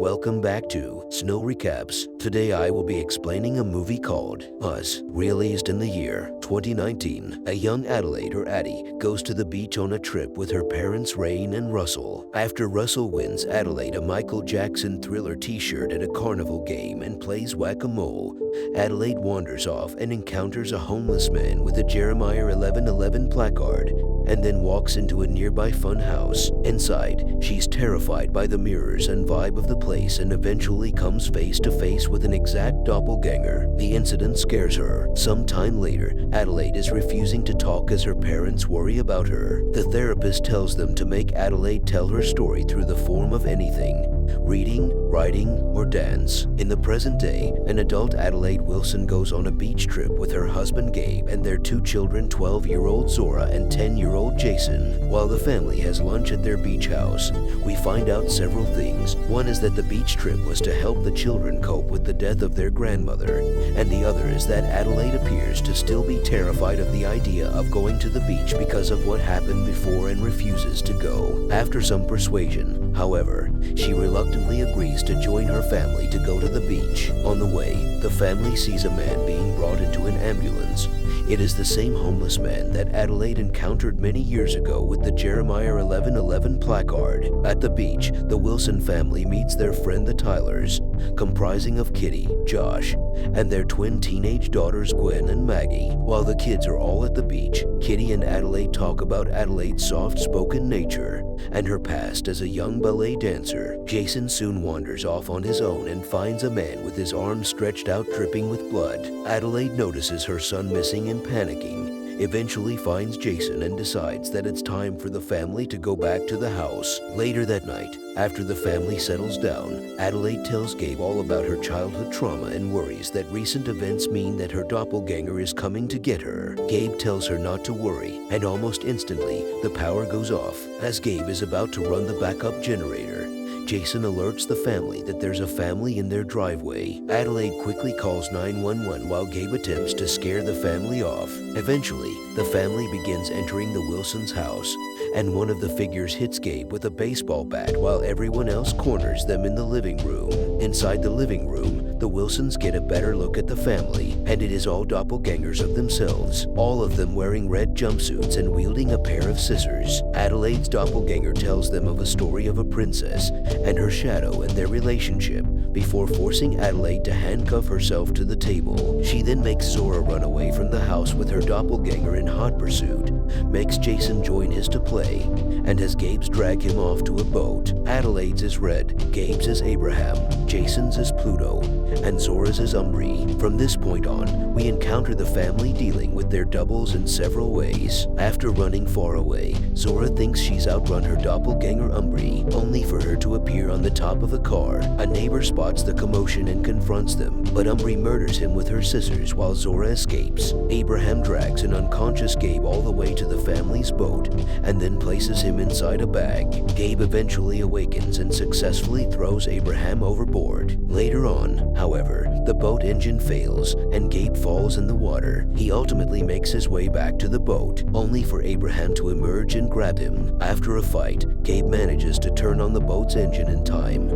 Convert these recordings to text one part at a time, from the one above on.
Welcome back to Snow Recaps. Today I will be explaining a movie called Us. Released in the year 2019, a young Adelaide or Addie goes to the beach on a trip with her parents Rain and Russell. After Russell wins Adelaide a Michael Jackson Thriller t-shirt at a carnival game and plays whack-a-mole, Adelaide wanders off and encounters a homeless man with a Jeremiah 11:11 placard and then walks into a nearby fun house. Inside, she's terrified by the mirrors and vibe of the place and eventually comes face to face with an exact doppelganger. The incident scares her. Some time later, Adelaide is refusing to talk as her parents worry about her. The therapist tells them to make Adelaide tell her story through the form of anything: reading, writing, or dance. In the present day, an adult Adelaide Wilson goes on a beach trip with her husband Gabe and their two children, 12-year-old Zora and 10-year-old Jason. While the family has lunch at their beach house, we find out several things. One is that the beach trip was to help the children cope with the death of their grandmother, and the other is that Adelaide appears to still be terrified of the idea of going to the beach because of what happened before and refuses to go. After some persuasion, however, she reluctantly agrees to join her family to go to the beach. On the way, the family sees a man being brought into an ambulance. It is the same homeless man that Adelaide encountered many years ago with the Jeremiah 11:11 placard. At the beach, the Wilson family meets their friend the Tylers, comprising of Kitty, Josh, and their twin teenage daughters Gwen and Maggie. While the kids are all at the beach, Kitty and Adelaide talk about Adelaide's soft-spoken nature and her past as a young ballet dancer. Jason soon wanders off on his own and finds a man with his arms stretched out dripping with blood. Adelaide notices her son missing and panicking, eventually finds Jason and decides that it's time for the family to go back to the house. Later that night, after the family settles down, Adelaide tells Gabe all about her childhood trauma and worries that recent events mean that her doppelganger is coming to get her. Gabe tells her not to worry, and almost instantly, the power goes off. As Gabe is about to run the backup generator, Jason alerts the family that there's a family in their driveway. Adelaide quickly calls 911 while Gabe attempts to scare the family off. Eventually, the family begins entering the Wilsons' house, and one of the figures hits Gabe with a baseball bat while everyone else corners them in the living room. Inside the living room, the Wilsons get a better look at the family, and it is all doppelgangers of themselves, all of them wearing red jumpsuits and wielding a pair of scissors. Adelaide's doppelganger tells them of a story of a princess and her shadow and their relationship before forcing Adelaide to handcuff herself to the table. She then makes Zora run away from the house with her doppelganger in hot pursuit, makes Jason join his to play, and has Gabe's drag him off to a boat. Adelaide's is red, Gabe's is Abraham, Jason's is Pluto, and Zora's is Umbri. From this point on, we encounter the family dealing with their doubles in several ways. After running far away, Zora thinks she's outrun her doppelganger Umbri, only for her to appear on the top of a car. A neighbor spots the commotion and confronts them, but Umbri murders him with her scissors while Zora escapes. Abraham drags an unconscious Gabe all the way to the family's boat and then places him inside a bag. Gabe eventually awakens and successfully throws Abraham overboard. Later on, however, the boat engine fails and Gabe falls in the water. He ultimately makes his way back to the boat, only for Abraham to emerge and grab him. After a fight, Gabe manages to turn on the boat's engine in time,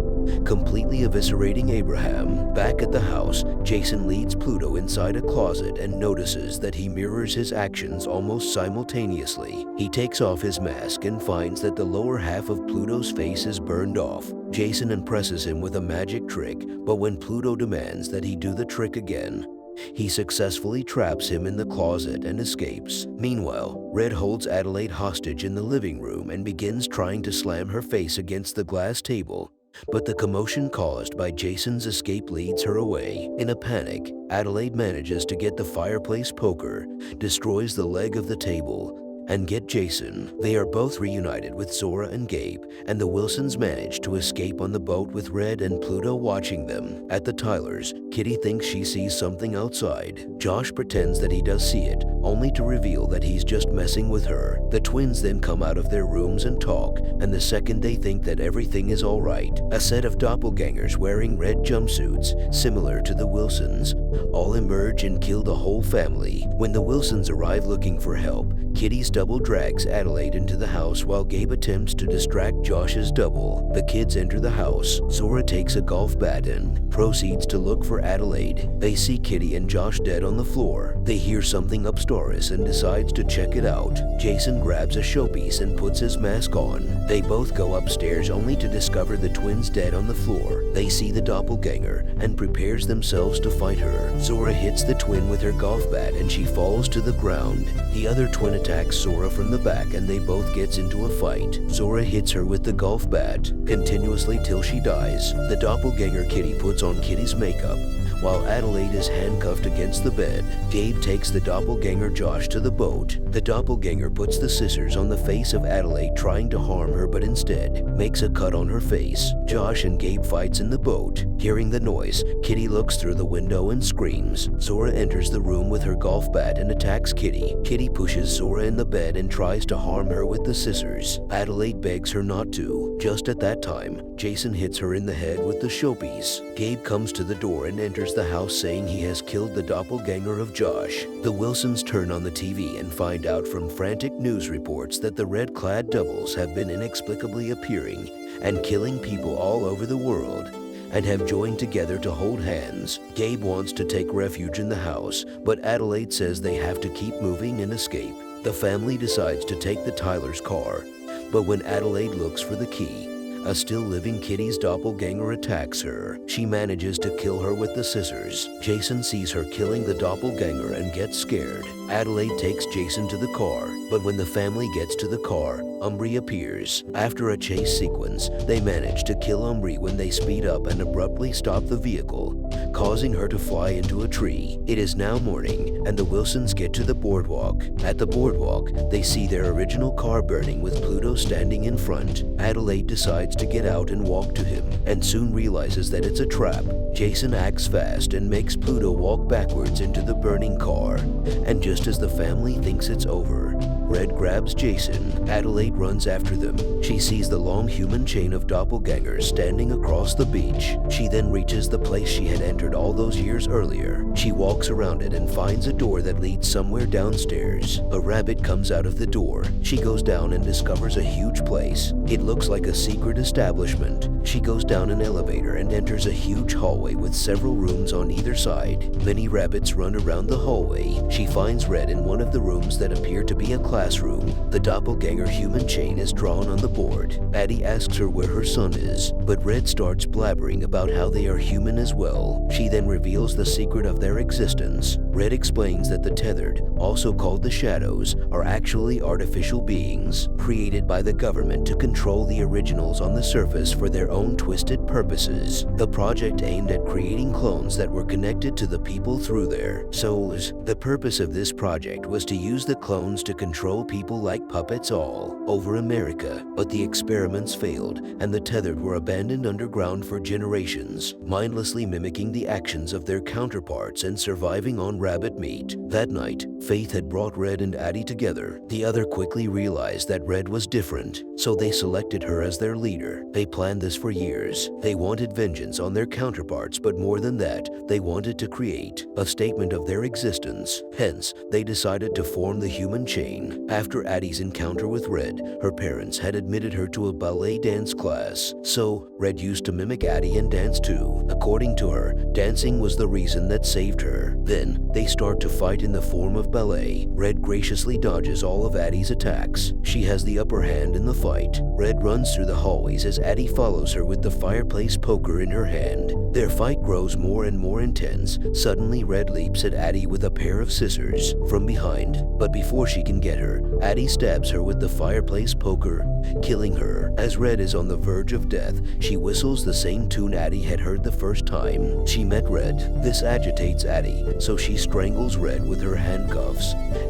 completely eviscerating Abraham. Back at the house, Jason leads Pluto inside a closet and notices that he mirrors his actions almost simultaneously. He takes off his mask and finds that the lower half of Pluto's face is burned off. Jason impresses him with a magic trick, but when Pluto demands that he do the trick again, he successfully traps him in the closet and escapes. Meanwhile, Red holds Adelaide hostage in the living room and begins trying to slam her face against the glass table, but the commotion caused by Jason's escape leads her away. In a panic, Adelaide manages to get the fireplace poker, destroys the leg of the table, and get Jason. They are both reunited with Zora and Gabe, and the Wilsons manage to escape on the boat with Red and Pluto watching them. At the Tylers, Kitty thinks she sees something outside. Josh pretends that he does see it, only to reveal that he's just messing with her. The twins then come out of their rooms and talk, and the second they think that everything is alright, a set of doppelgangers wearing red jumpsuits, similar to the Wilsons, all emerge and kill the whole family. When the Wilsons arrive looking for help, Kitty's double drags Adelaide into the house while Gabe attempts to distract Josh's double. The kids enter the house. Zora takes a golf bat and proceeds to look for Adelaide. They see Kitty and Josh dead on the floor. They hear something upstairs and decides to check it out. Jason grabs a showpiece and puts his mask on. They both go upstairs only to discover the twins dead on the floor. They see the doppelganger and prepares themselves to fight her. Zora hits the twin with her golf bat and she falls to the ground. The other twin attacks Zora from the back and they both gets into a fight. Zora hits her with the golf bat continuously till she dies. The doppelganger Kitty puts on Kitty's makeup while Adelaide is handcuffed against the bed. Gabe takes the doppelganger Josh to the boat. The doppelganger puts the scissors on the face of Adelaide trying to harm her but instead makes a cut on her face. Josh and Gabe fights in the boat. Hearing the noise, Kitty looks through the window and screams. Zora enters the room with her golf bat and attacks Kitty. Kitty pushes Zora in the bed and tries to harm her with the scissors. Adelaide begs her not to. Just at that time, Jason hits her in the head with the showpiece. Gabe comes to the door and enters the house saying he has killed the doppelganger of Josh. The Wilsons turn on the TV and find out from frantic news reports that the red-clad doubles have been inexplicably appearing and killing people all over the world and have joined together to hold hands. Gabe wants to take refuge in the house, but Adelaide says they have to keep moving and escape. The family decides to take the Tyler's car, but when Adelaide looks for the key, a still-living Kitty's doppelganger attacks her. She manages to kill her with the scissors. Jason sees her killing the doppelganger and gets scared. Adelaide takes Jason to the car, but when the family gets to the car, Umbri appears. After a chase sequence, they manage to kill Umbri when they speed up and abruptly stop the vehicle, causing her to fly into a tree. It is now morning, and the Wilsons get to the boardwalk. At the boardwalk, they see their original car burning with Pluto standing in front. Adelaide decides to get out and walk to him, and soon realizes that it's a trap. Jason acts fast and makes Pluto walk backwards into the burning car, and just as the family thinks it's over, Red grabs Jason. Adelaide runs after them. She sees the long human chain of doppelgangers standing across the beach. She then reaches the place she had entered all those years earlier. She walks around it and finds a door that leads somewhere downstairs. A rabbit comes out of the door. She goes down and discovers a huge place. It looks like a secret establishment. She goes down an elevator and enters a huge hallway with several rooms on either side. Many rabbits run around the hallway. She finds Red in one of the rooms that appear to be a classroom. The doppelganger human chain is drawn on the board. Addie asks her where her son is, but Red starts blabbering about how they are human as well. She then reveals the secret of their existence. Red explains that the tethered, also called the shadows, are actually artificial beings created by the government to control the originals on the surface for their own twisted purposes. The project aimed at creating clones that were connected to the people through their souls. The purpose of this project was to use the clones to control people like puppets all over America, but the experiments failed and the tethered were abandoned underground for generations, mindlessly mimicking the actions of their counterparts and surviving on rabbit meat. That night, Faith had brought Red and Addie together. The other quickly realized that Red was different, so they selected her as their leader. They planned this for years. They wanted vengeance on their counterparts, but more than that, they wanted to create a statement of their existence. Hence, they decided to form the human chain. After Addie's encounter with Red, her parents had admitted her to a ballet dance class, so Red used to mimic Addie and dance too. According to her, dancing was the reason that saved her. Then, they start to fight in the form of ballet. Red graciously dodges all of Addie's attacks. She has the upper hand in the fight. Red runs through the hallways as Addie follows her with the fireplace poker in her hand. Their fight grows more and more intense. Suddenly, Red leaps at Addie with a pair of scissors from behind, but before she can get her, Addie stabs her with the fireplace poker, killing her. As Red is on the verge of death, she whistles the same tune Addie had heard the first time she met Red. This agitates Addie, so she strangles Red with her handcuffs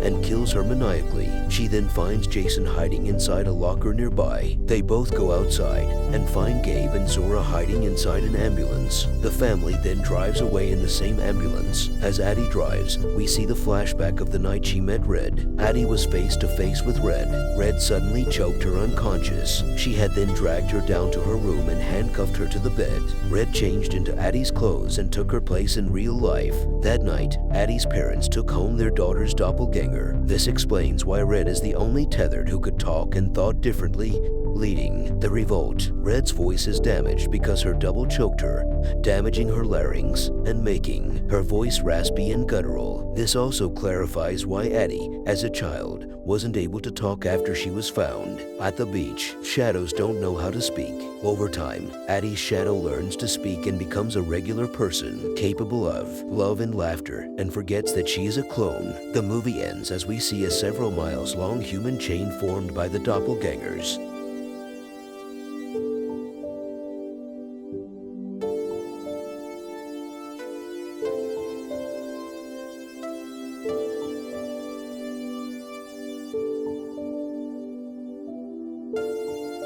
and kills her maniacally. She then finds Jason hiding inside a locker nearby. They both go outside and find Gabe and Zora hiding inside an ambulance. The family then drives away in the same ambulance. As Addie drives, we see the flashback of the night she met Red. Addie was face to face with Red. Red suddenly choked her unconscious. She had then dragged her down to her room and handcuffed her to the bed. Red changed into Addie's clothes and took her place in real life. That night, Addie's parents took home their daughter's doppelganger. This explains why Red is the only tethered who could talk and thought differently, leading the revolt. Red's voice is damaged because her double choked her, damaging her larynx and making her voice raspy and guttural. This also clarifies why Addie, as a child, wasn't able to talk after she was found. At the beach, shadows don't know how to speak. Over time, Addie's shadow learns to speak and becomes a regular person, capable of love and laughter, and forgets that she is a clone. The movie ends as we see a several miles long human chain formed by the doppelgangers.